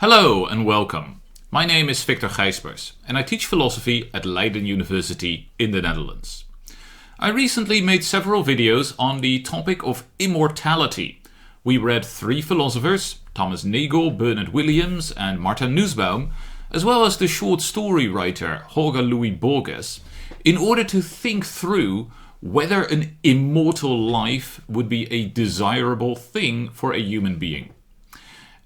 Hello and welcome. My name is Victor Gijsbers and I teach philosophy at Leiden University in the Netherlands. I recently made several videos on the topic of immortality. We read three philosophers, Thomas Nagel, Bernard Williams and Martin Nussbaum, as well as the short story writer Jorge Luis Borges, in order to think through whether an immortal life would be a desirable thing for a human being.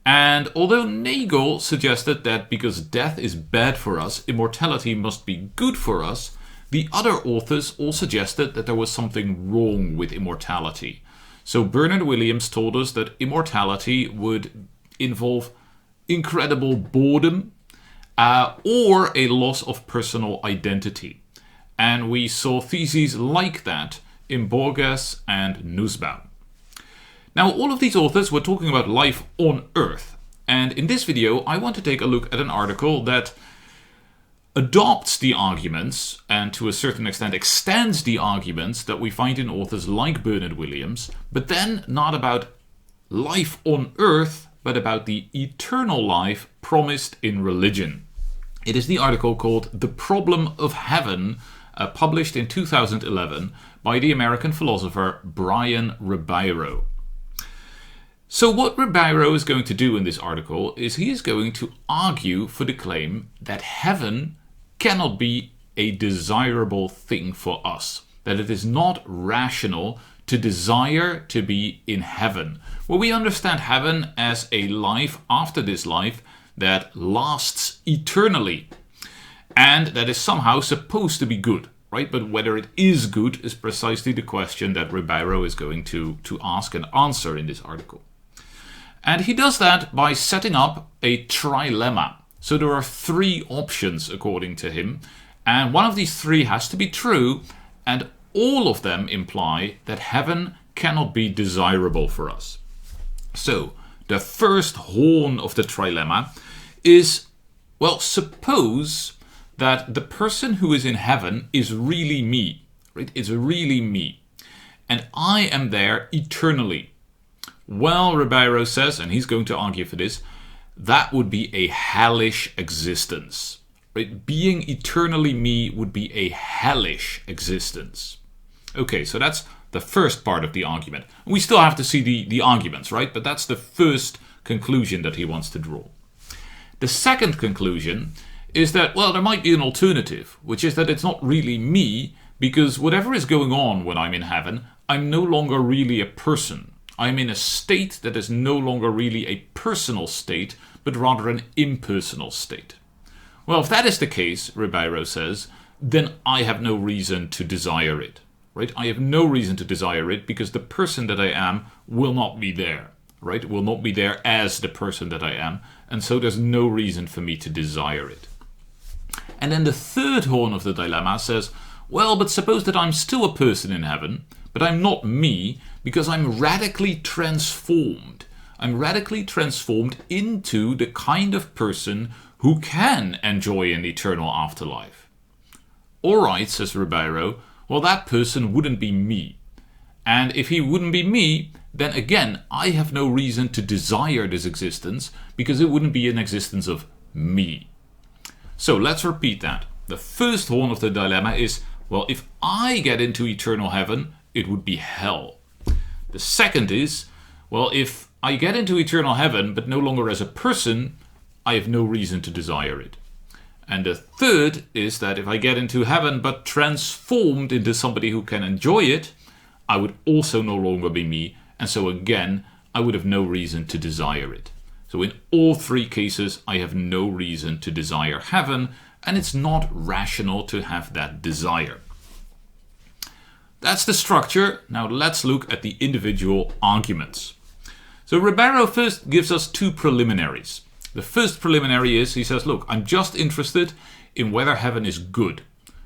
And although Nagel suggested that because death is bad for us, immortality must be good for us, the other authors all suggested that there was something wrong with immortality. So Bernard Williams told us that immortality would involve incredible boredom or a loss of personal identity. And we saw theses like that in Borges and Nussbaum. Now, all of these authors were talking about life on Earth, and in this video I want to take a look at an article that adopts the arguments and to a certain extent extends the arguments that we find in authors like Bernard Williams, but then not about life on Earth, but about the eternal life promised in religion. It is the article called The Problem of Heaven, published in 2011 by the American philosopher Brian Ribeiro. So what Ribeiro is going to do in this article is he is going to argue for the claim that heaven cannot be a desirable thing for us, that it is not rational to desire to be in heaven. Well, we understand heaven as a life after this life that lasts eternally and that is somehow supposed to be good, right? But whether it is good is precisely the question that Ribeiro is going to ask and answer in this article. And he does that by setting up a trilemma. So there are three options according to him, and one of these three has to be true, and all of them imply that heaven cannot be desirable for us. So the first horn of the trilemma is, well, suppose that the person who is in heaven is really me, right? It's really me, and I am there eternally. Well, Ribeiro says, and he's going to argue for this, that would be a hellish existence. Right? Being eternally me would be a hellish existence. Okay, so that's the first part of the argument. We still have to see the arguments, right? But that's the first conclusion that he wants to draw. The second conclusion is that, well, there might be an alternative, which is that it's not really me, because whatever is going on when I'm in heaven, I'm no longer really a person. I'm in a state that is no longer really a personal state, but rather an impersonal state. Well, if that is the case, Ribeiro says, then I have no reason to desire it. Right? I have no reason to desire it because the person that I am will not be there. Right? Will not be there as the person that I am, and so there's no reason for me to desire it. And then the third horn of the dilemma says, well, but suppose that I'm still a person in heaven, but I'm not me because I'm radically transformed. I'm radically transformed into the kind of person who can enjoy an eternal afterlife. All right, says Ribeiro, well, that person wouldn't be me. And if he wouldn't be me, then again, I have no reason to desire this existence because it wouldn't be an existence of me. So let's repeat that. The first horn of the dilemma is, well, if I get into eternal heaven, it would be hell. The second is, well, if I get into eternal heaven, but no longer as a person, I have no reason to desire it. And the third is that if I get into heaven, but transformed into somebody who can enjoy it, I would also no longer be me. And so again, I would have no reason to desire it. So in all three cases, I have no reason to desire heaven, and it's not rational to have that desire. That's the structure. Now let's look at the individual arguments. So Ribeiro first gives us two preliminaries. The first preliminary is, he says, look, I'm just interested in whether heaven is good.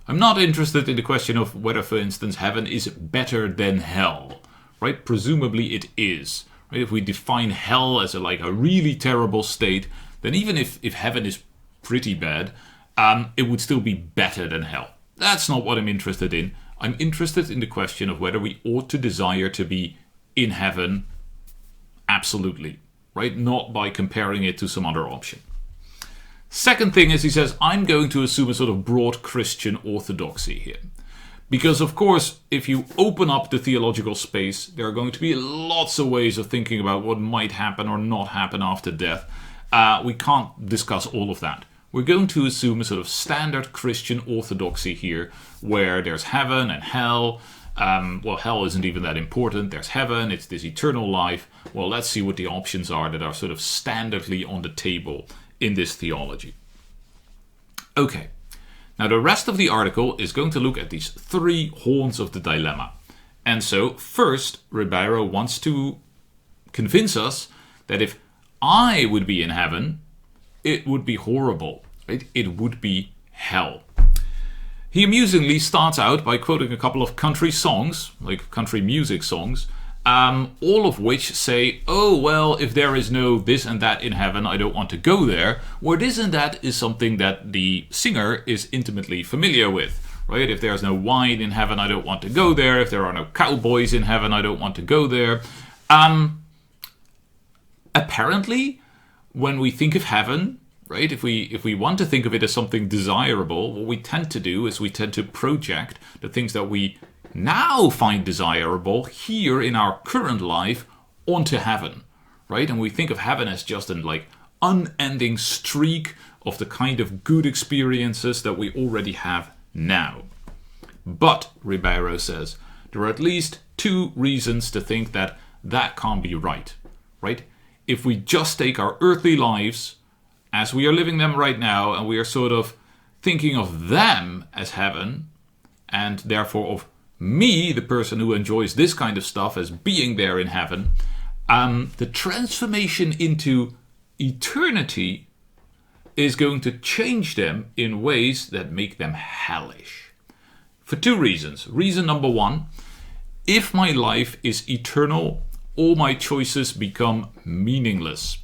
I'm not interested in the question of whether, for instance, heaven is better than hell. Right? Presumably it is. Right? If we define hell as a really terrible state, then even if heaven is pretty bad, it would still be better than hell. That's not what I'm interested in. I'm interested in the question of whether we ought to desire to be in heaven absolutely. right? Not by comparing it to some other option. Second thing is, he says, I'm going to assume a sort of broad Christian orthodoxy here. Because, of course, if you open up the theological space, there are going to be lots of ways of thinking about what might happen or not happen after death. We can't discuss all of that. We're going to assume a sort of standard Christian orthodoxy here, where there's heaven and hell. Well, hell isn't even that important. There's heaven, it's this eternal life. Well, let's see what the options are that are sort of standardly on the table in this theology. Okay, now the rest of the article is going to look at these three horns of the dilemma. And so, first, Ribeiro wants to convince us that if I would be in heaven, it would be horrible, right? It would be hell. He amusingly starts out by quoting a couple of country songs, like country music songs, all of which say, oh, well, if there is no this and that in heaven, I don't want to go there. Where this and that is something that the singer is intimately familiar with, right? If there's no wine in heaven, I don't want to go there. If there are no cowboys in heaven, I don't want to go there. Apparently, when we think of heaven, right, if we want to think of it as something desirable, what we tend to do is we tend to project the things that we now find desirable here in our current life onto heaven, right? And we think of heaven as just an unending streak of the kind of good experiences that we already have now. But, Ribeiro says, there are at least two reasons to think that that can't be right? If we just take our earthly lives as we are living them right now, and we are sort of thinking of them as heaven, and therefore of me, the person who enjoys this kind of stuff, as being there in heaven, the transformation into eternity is going to change them in ways that make them hellish. For two reasons. Reason number one, if my life is eternal, all my choices become meaningless.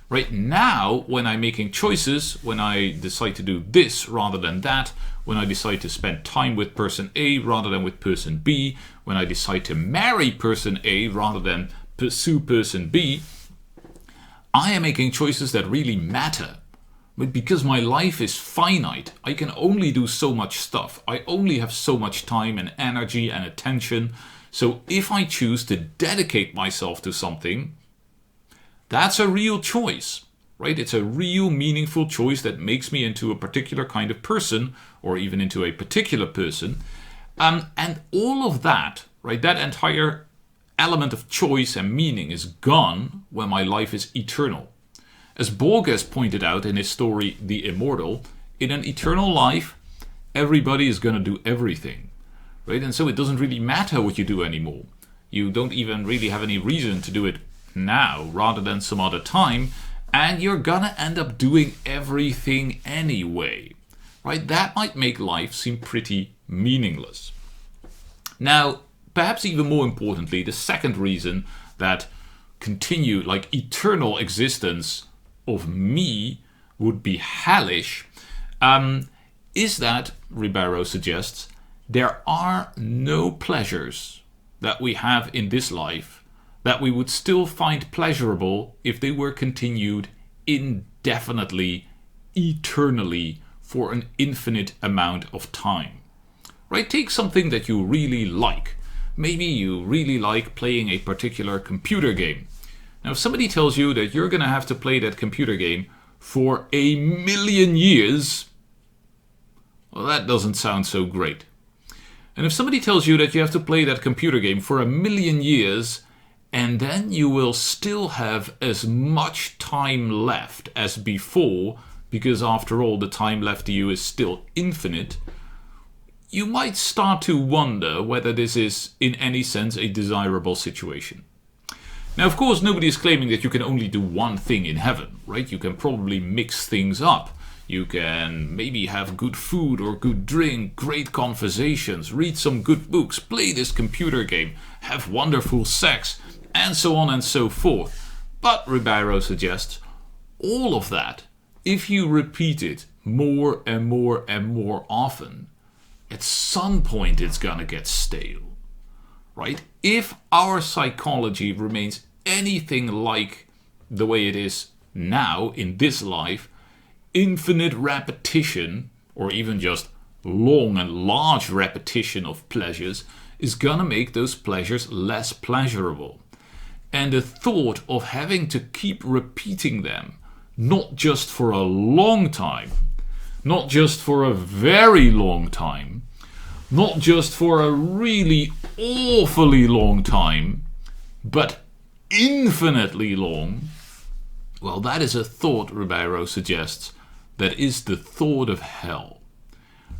Right now, when I'm making choices, when I decide to do this rather than that, when I decide to spend time with person A rather than with person B, when I decide to marry person A rather than pursue person B, I am making choices that really matter. But because my life is finite, I can only do so much stuff. I only have so much time and energy and attention. So if I choose to dedicate myself to something, that's a real choice, right? It's a real meaningful choice that makes me into a particular kind of person, or even into a particular person. And all of that, right, that entire element of choice and meaning is gone when my life is eternal. As Borges pointed out in his story, The Immortal, in an eternal life, everybody is going to do everything, right? And so it doesn't really matter what you do anymore. You don't even really have any reason to do it now rather than some other time, and you're gonna end up doing everything anyway, right? That might make life seem pretty meaningless. Now, perhaps even more importantly, the second reason that continued, eternal existence of me would be hellish, is that, Ribeiro suggests, there are no pleasures that we have in this life that we would still find pleasurable if they were continued indefinitely, eternally, for an infinite amount of time. Right? Take something that you really like. Maybe you really like playing a particular computer game. Now, if somebody tells you that you're going to have to play that computer game for 1,000,000 years, well, that doesn't sound so great. And if somebody tells you that you have to play that computer game for 1,000,000 years, and then you will still have as much time left as before, because after all, the time left to you is still infinite, you might start to wonder whether this is, in any sense, a desirable situation. Now, of course, nobody is claiming that you can only do one thing in heaven, right? You can probably mix things up. You can maybe have good food or good drink, great conversations, read some good books, play this computer game, have wonderful sex, and so on and so forth. But, Ribeiro suggests, all of that, if you repeat it more and more and more often, at some point it's gonna get stale, right? If our psychology remains anything like the way it is now in this life, infinite repetition, or even just long and large repetition of pleasures, is gonna make those pleasures less pleasurable. And the thought of having to keep repeating them, not just for a long time, not just for a very long time, not just for a really awfully long time, but infinitely long, well, that is a thought, Ribeiro suggests, that is the thought of hell.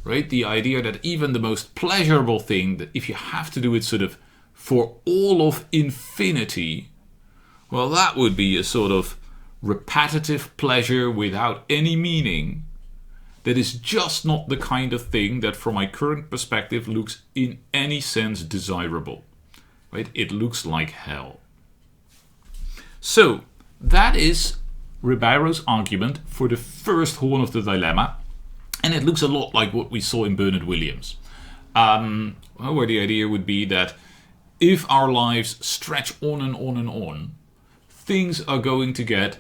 Right? The idea that even the most pleasurable thing, that if you have to do it sort of for all of infinity, well, that would be a sort of repetitive pleasure without any meaning. That is just not the kind of thing that from my current perspective looks in any sense desirable. Right? It looks like hell. So, that is Ribeiro's argument for the first horn of the dilemma. And it looks a lot like what we saw in Bernard Williams. Where the idea would be that if our lives stretch on and on and on, things are going to get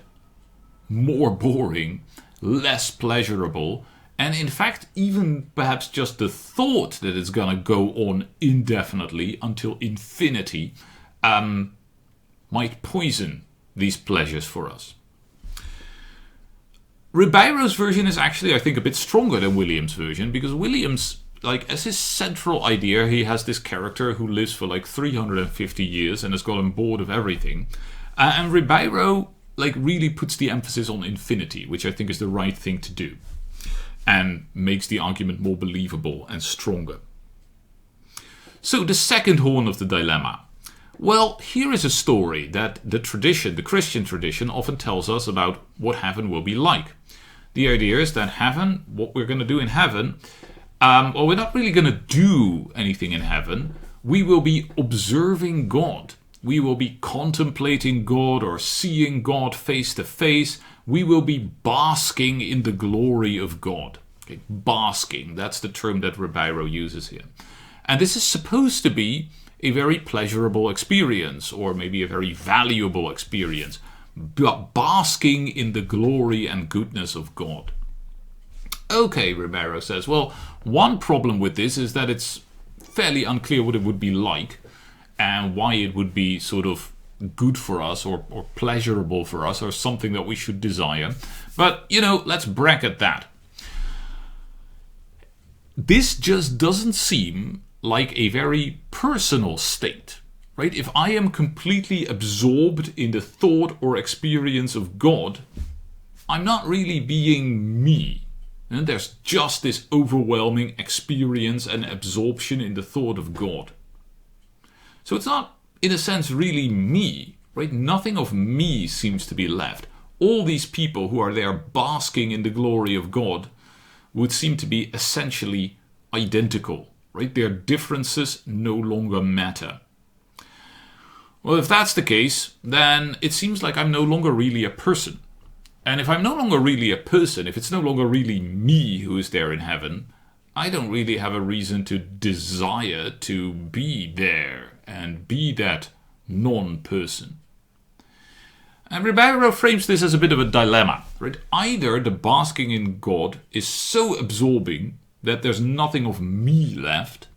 more boring, less pleasurable, and in fact, even perhaps just the thought that it's going to go on indefinitely until infinity might poison these pleasures for us. Ribeiro's version is actually, I think, a bit stronger than Williams' version, because Williams, as his central idea, he has this character who lives for 350 years and has gotten bored of everything. And Ribeiro, really puts the emphasis on infinity, which I think is the right thing to do, and makes the argument more believable and stronger. So, the second horn of the dilemma. Well, here is a story that the Christian tradition, often tells us about what heaven will be like. The idea is that heaven, what we're going to do in heaven, we're not really going to do anything in heaven. We will be observing God. We will be contemplating God or seeing God face to face. We will be basking in the glory of God. Okay, basking, that's the term that Ribeiro uses here. And this is supposed to be a very pleasurable experience, or maybe a very valuable experience, basking in the glory and goodness of God. Okay, Ribeiro says, well, one problem with this is that it's fairly unclear what it would be like and why it would be sort of good for us or pleasurable for us or something that we should desire. But, let's bracket that. This just doesn't seem like a very personal state, right? If I am completely absorbed in the thought or experience of God, I'm not really being me. And there's just this overwhelming experience and absorption in the thought of God. So it's not, in a sense, really me, right? Nothing of me seems to be left. All these people who are there basking in the glory of God would seem to be essentially identical. Right? Their differences no longer matter. Well, if that's the case, then it seems like I'm no longer really a person. And if I'm no longer really a person, if it's no longer really me who is there in heaven, I don't really have a reason to desire to be there and be that non-person. And Ribeiro frames this as a bit of a dilemma. Right? Either the basking in God is so absorbing that there's nothing of me left,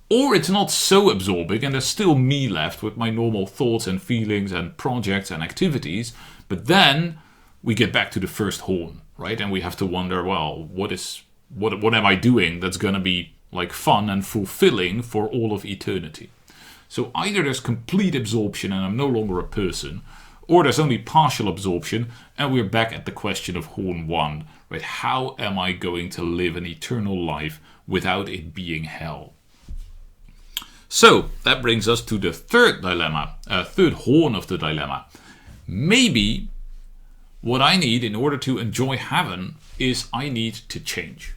or it's not so absorbing and there's still me left with my normal thoughts and feelings and projects and activities, but then we get back to the first horn, right? And we have to wonder, well, what am I doing that's going to be fun and fulfilling for all of eternity? So either there's complete absorption and I'm no longer a person, or there's only partial absorption, and we're back at the question of horn 1, right? How am I going to live an eternal life without it being hell? So that brings us to the third dilemma, third horn of the dilemma. Maybe what I need in order to enjoy heaven is I need to change,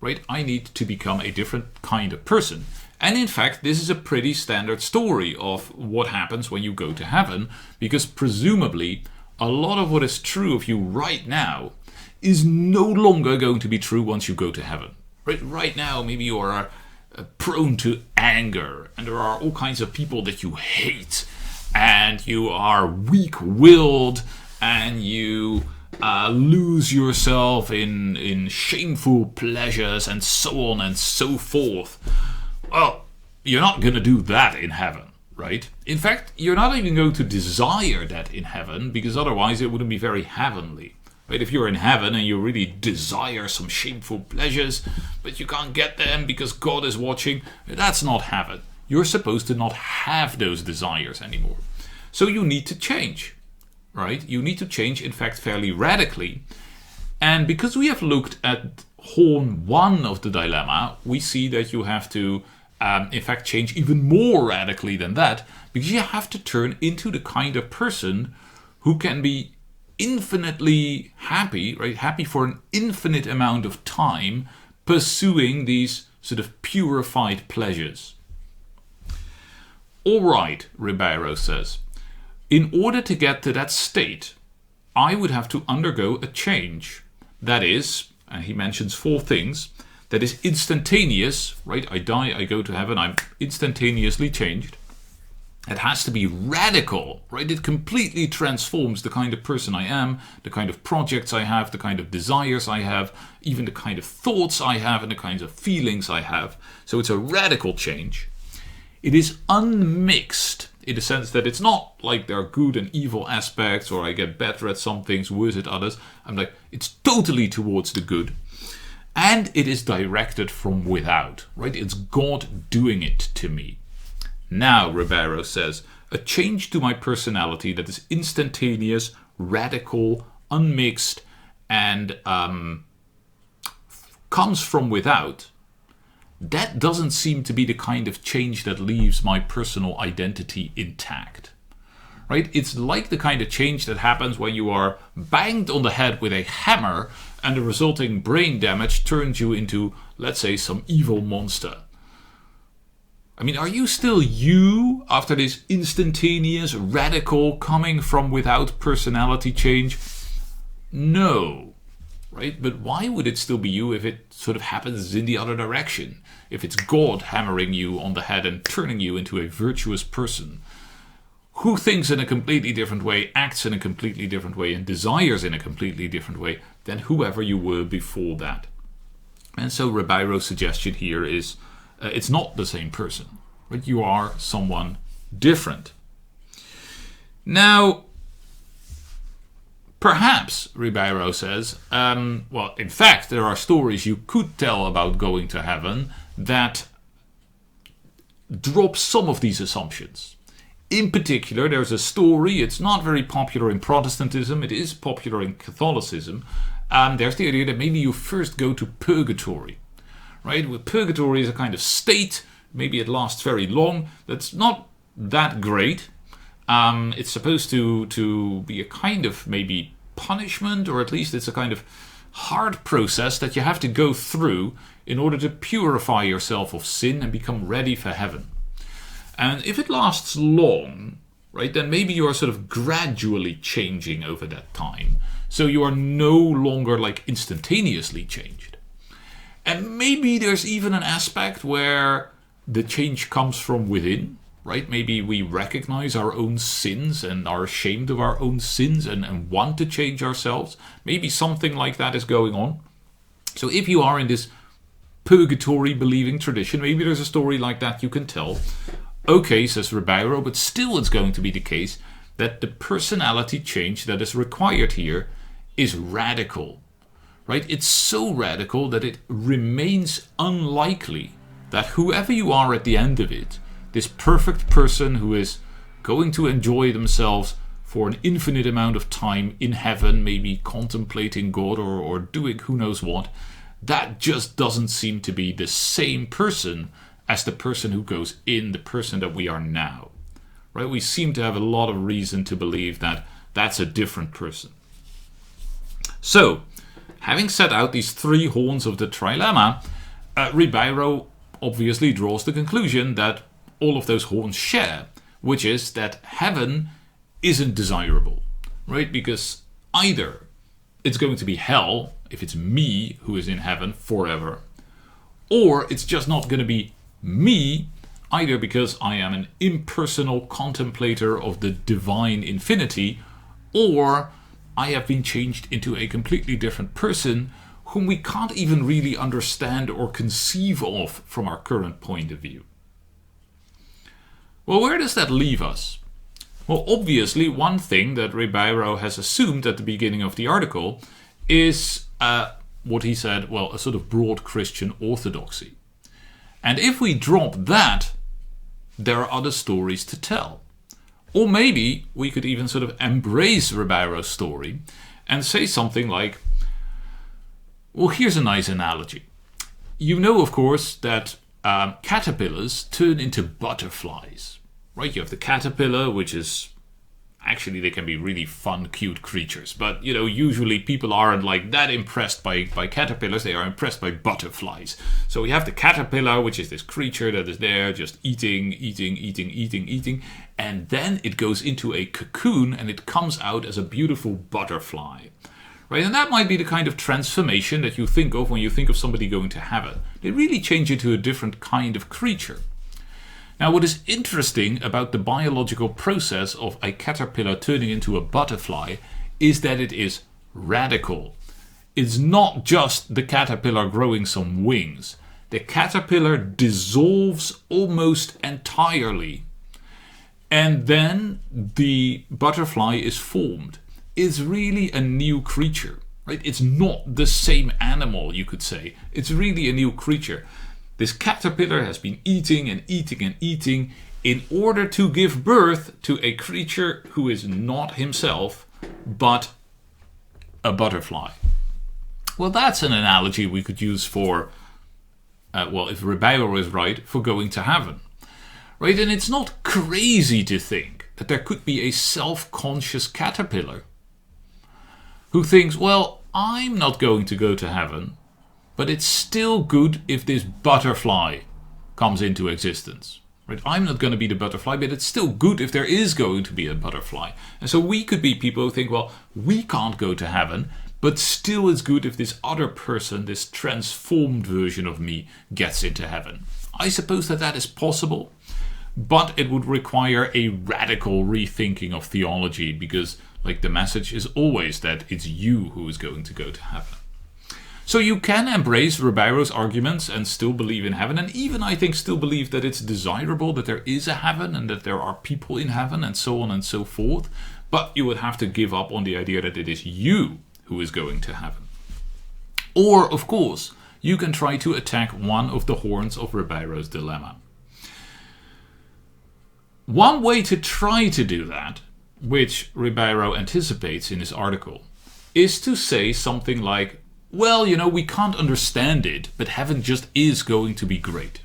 right? I need to become a different kind of person. And in fact, this is a pretty standard story of what happens when you go to heaven, because presumably a lot of what is true of you right now is no longer going to be true once you go to heaven. Right now, maybe you are prone to anger, and there are all kinds of people that you hate, and you are weak-willed, and you lose yourself in shameful pleasures and so on and so forth. Well, you're not going to do that in heaven, right? In fact, you're not even going to desire that in heaven, because otherwise it wouldn't be very heavenly. Right? If you're in heaven and you really desire some shameful pleasures, but you can't get them because God is watching, that's not heaven. You're supposed to not have those desires anymore. So you need to change, right? You need to change, in fact, fairly radically. And because we have looked at horn 1 of the dilemma, we see that you have to, in fact, change even more radically than that, because you have to turn into the kind of person who can be infinitely happy, right? Happy for an infinite amount of time, pursuing these sort of purified pleasures. All right, Ribeiro says, in order to get to that state, I would have to undergo a change. That is, and he mentions 4 things, that is instantaneous, right? I die, I go to heaven, I'm instantaneously changed. It has to be radical, right? It completely transforms the kind of person I am, the kind of projects I have, the kind of desires I have, even the kind of thoughts I have and the kinds of feelings I have. So it's a radical change. It is unmixed in the sense that it's not like there are good and evil aspects, or I get better at some things, worse at others. I'm like, it's totally towards the good. And it is directed from without, right? It's God doing it to me. Now, Ribeiro says, a change to my personality that is instantaneous, radical, unmixed, and comes from without, that doesn't seem to be the kind of change that leaves my personal identity intact. Right? It's like the kind of change that happens when you are banged on the head with a hammer and the resulting brain damage turns you into, let's say, some evil monster. I mean, are you still you after this instantaneous, radical, coming from without personality change? No. Right? But why would it still be you if it sort of happens in the other direction? If it's God hammering you on the head and turning you into a virtuous person who thinks in a completely different way, acts in a completely different way, and desires in a completely different way than whoever you were before that. And so Ribeiro's suggestion here is it's not the same person, but you are someone different. Now, perhaps, Ribeiro says, well, in fact, there are stories you could tell about going to heaven that drop some of these assumptions. In particular, there's a story, it's not very popular in Protestantism, it is popular in Catholicism. There's the idea that maybe you first go to purgatory. Right? Well, purgatory is a kind of state, maybe it lasts very long, that's not that great. It's supposed to be a kind of maybe punishment, or at least it's a kind of hard process that you have to go through in order to purify yourself of sin and become ready for heaven. And if it lasts long, right, then maybe you are sort of gradually changing over that time. So you are no longer like instantaneously changed. And maybe there's even an aspect where the change comes from within, right? Maybe we recognize our own sins and are ashamed of our own sins and want to change ourselves. Maybe something like that is going on. So if you are in this purgatory believing tradition, maybe there's a story like that you can tell. Okay, says Ribeiro, but still it's going to be the case that the personality change that is required here is radical. Right? It's so radical that it remains unlikely that whoever you are at the end of it, this perfect person who is going to enjoy themselves for an infinite amount of time in heaven, maybe contemplating God or doing who knows what, that just doesn't seem to be the same person as the person who goes in, the person that we are now. Right? We seem to have a lot of reason to believe that that's a different person. So, having set out these 3 horns of the trilemma, Ribeiro obviously draws the conclusion that all of those horns share, which is that heaven isn't desirable, right? Because either it's going to be hell if it's me who is in heaven forever, or it's just not going to be me, either because I am an impersonal contemplator of the divine infinity, or I have been changed into a completely different person whom we can't even really understand or conceive of from our current point of view. Well, where does that leave us? Well, obviously, one thing that Ribeiro has assumed at the beginning of the article is what he said, well, a sort of broad Christian orthodoxy. And if we drop that, there are other stories to tell. Or maybe we could even sort of embrace Ribeiro's story and say something like, well, here's a nice analogy. You know, of course, that caterpillars turn into butterflies, right? You have the caterpillar, which is actually, they can be really fun, cute creatures. But, you know, usually people aren't like that impressed by caterpillars. They are impressed by butterflies. So we have the caterpillar, which is this creature that is there just eating. And then it goes into a cocoon and it comes out as a beautiful butterfly. Right? And that might be the kind of transformation that you think of when you think of somebody going to heaven. They really change into a different kind of creature. Now, what is interesting about the biological process of a caterpillar turning into a butterfly is that it is radical. It's not just the caterpillar growing some wings. The caterpillar dissolves almost entirely. And then the butterfly is formed. It's really a new creature, right? It's not the same animal, you could say. It's really a new creature. This caterpillar has been eating in order to give birth to a creature who is not himself, but a butterfly. Well, that's an analogy we could use for, if Ribeiro is right, for going to heaven. Right? And it's not crazy to think that there could be a self-conscious caterpillar who thinks, well, I'm not going to go to heaven, but it's still good if this butterfly comes into existence. Right? I'm not going to be the butterfly, but it's still good if there is going to be a butterfly. And so we could be people who think, well, we can't go to heaven, but still it's good if this other person, this transformed version of me, gets into heaven. I suppose that is possible, but it would require a radical rethinking of theology, because like the message is always that it's you who is going to go to heaven. So you can embrace Ribeiro's arguments and still believe in heaven, and even I think still believe that it's desirable that there is a heaven and that there are people in heaven and so on and so forth, but you would have to give up on the idea that it is you who is going to heaven. Or, of course, you can try to attack one of the horns of Ribeiro's dilemma. One way to try to do that, which Ribeiro anticipates in his article, is to say something like, well, you know, we can't understand it, but heaven just is going to be great.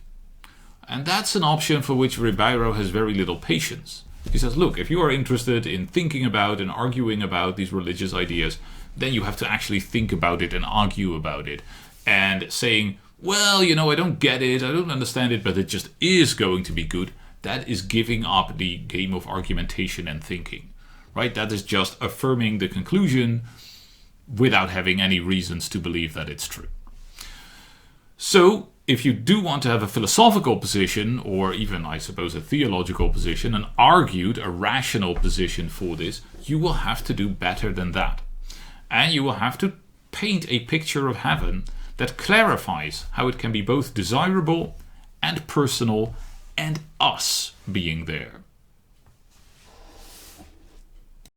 And that's an option for which Ribeiro has very little patience. He says, look, if you are interested in thinking about and arguing about these religious ideas, then you have to actually think about it and argue about it. And saying, well, you know, I don't get it, I don't understand it, but it just is going to be good, that is giving up the game of argumentation and thinking. Right? That is just affirming the conclusion without having any reasons to believe that it's true. So, if you do want to have a philosophical position, or even, I suppose, a theological position, an argued, a rational position for this, you will have to do better than that. And you will have to paint a picture of heaven that clarifies how it can be both desirable and personal, and us being there.